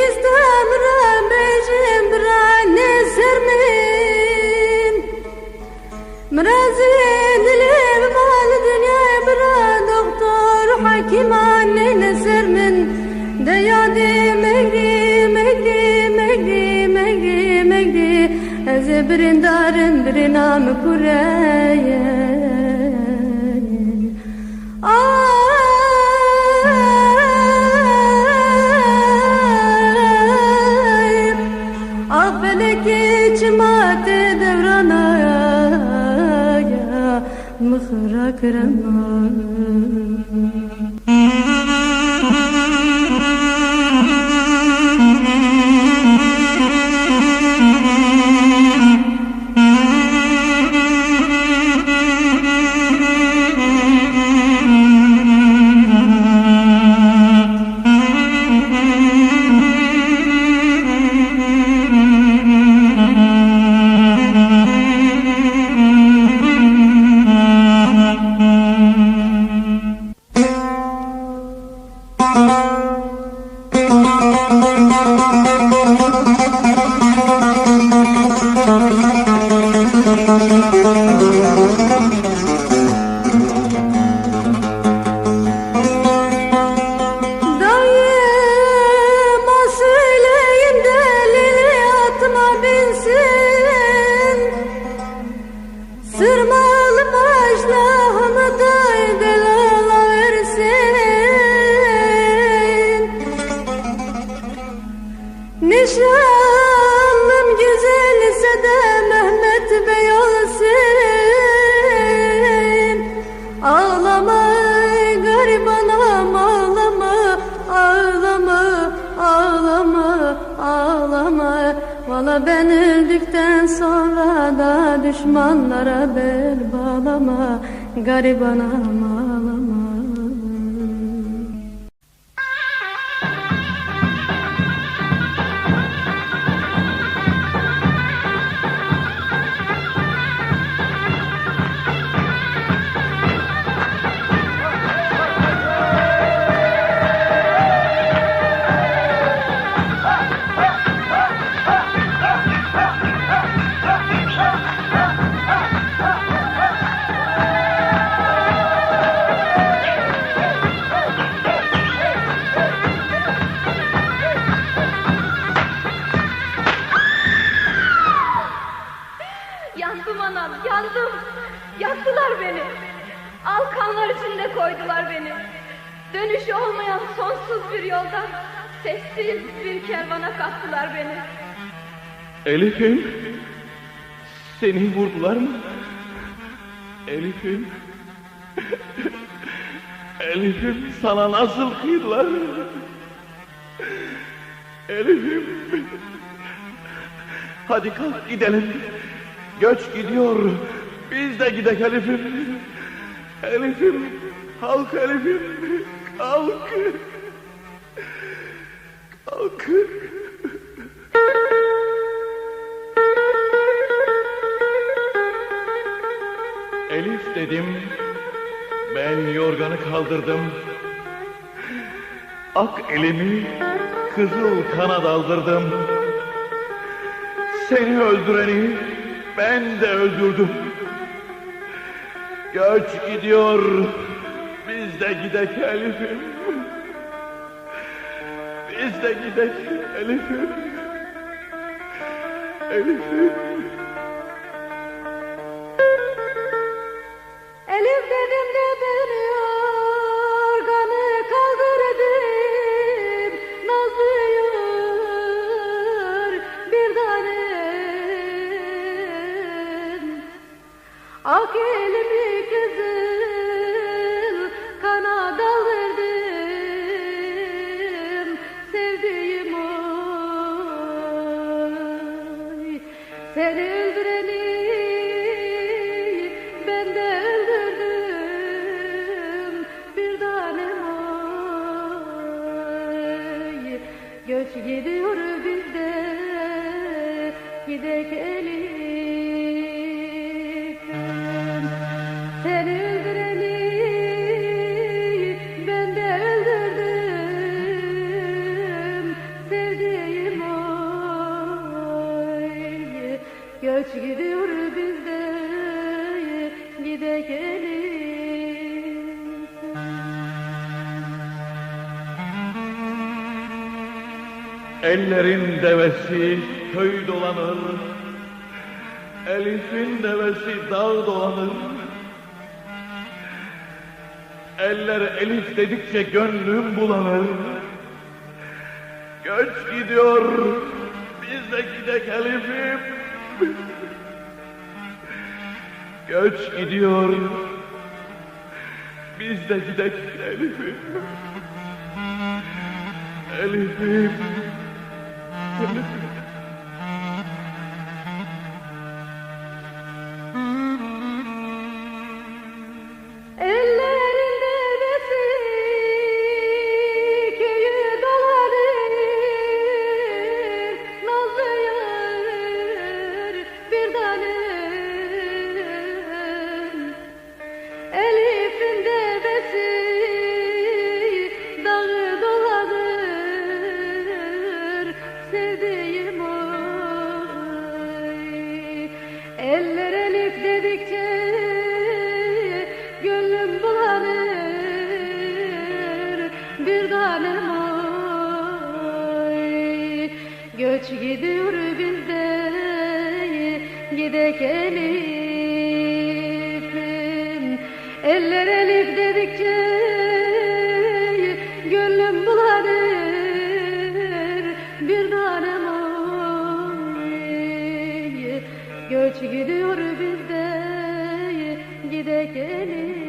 istemrem bejim brane sermin Mrazin dilim mal dünya bra doktor hakim anne sermin Deyadi megdi Ez birindarın birinam kureyen Belki çimate devrana ya mıhra kırama Nişanlım güzelse de Mehmet Bey olsun Ağlama gariban ağlama Valla ben öldükten sonra da düşmanlara bel bağlama Gariban ağlama Yandım anam, yandım. Yaktılar beni. Alkanlar içinde koydular beni. Dönüşü olmayan sonsuz bir yoldan sessiz bir kervana kattılar beni. Elif'im, seni vurdular mı? Elif'im, Elif'im sana nasıl kıydılar? Elif'im, hadi kalk gidelim. Göç gidiyor, biz de gidek Elif'im. Elif'im, kalk Elif'im, kalk. Kalk. Elif dedim, ben yorganı kaldırdım. Ak elimi kızıl kana daldırdım. Seni öldüreni ben de öldürdüm. Göç gidiyor, biz de gidek Elif'im. Biz de gidek Elif'im. Elif'im. Elif dedim de ben yorganı kaldırdım Nazlı yar bir tanem Ak elimi kızıl kana daldırdım Sevdiğim oy seni öldüreni ben de öldürdüm bir tanem oy Göç gidiyor bizde gidek Elif'im Seni öldüreni ben de öldürdüm sevdiğim göç gidiyor bizde gide gelip. Ellerin devesi köy dolanır, Elif'in devesi dağ dolanır. Eller Elif dedikçe gönlüm bulanır. Göç gidiyor, biz de gidek Elif'im. Göç gidiyor, biz de gidek Elif'im. Elif'im. Ellerin devesi köyü dolanır, nazlı yar bir tanem. Elif'in devesi dağı dolanır, sevdiğim oy. Eller Elif dedikçe gönlüm bulanır, bir tanem oy. Göç gidiyor bizde gidek Elif'im. Eller Elif dedikçe gönlüm bulanır, bir tanem oy. Göç gidiyor bizde gidek Elif.